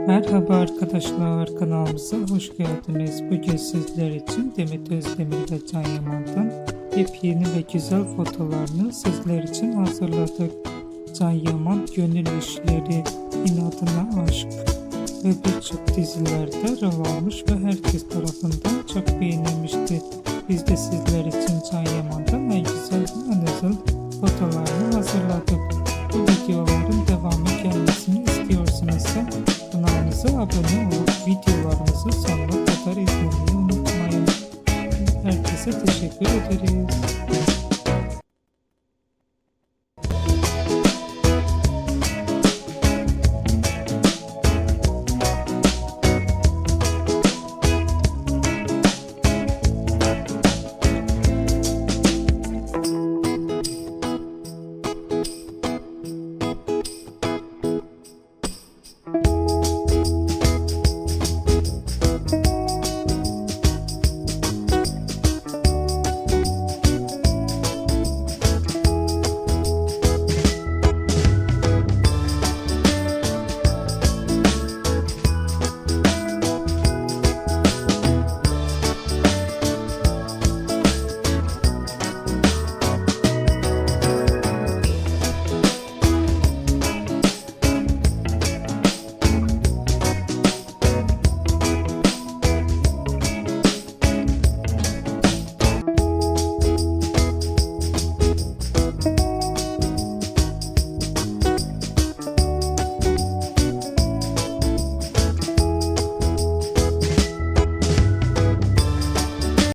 Merhaba arkadaşlar, kanalımıza hoş geldiniz. Bugün sizler için Demet Özdemir ve Can Yaman'dan yepyeni ve güzel fotolarını sizler için hazırladık. Can Yaman Gönül İşleri, İnadına Aşk ve birçok dizilerde rol almış ve herkes tarafından çok beğenilmişti. Biz de sizler için Can Yaman'dan en güzel ve en özel fotolarını hazırladık. Bu videoların devamı gelmesini istiyorsanız kanalımıza abone olun.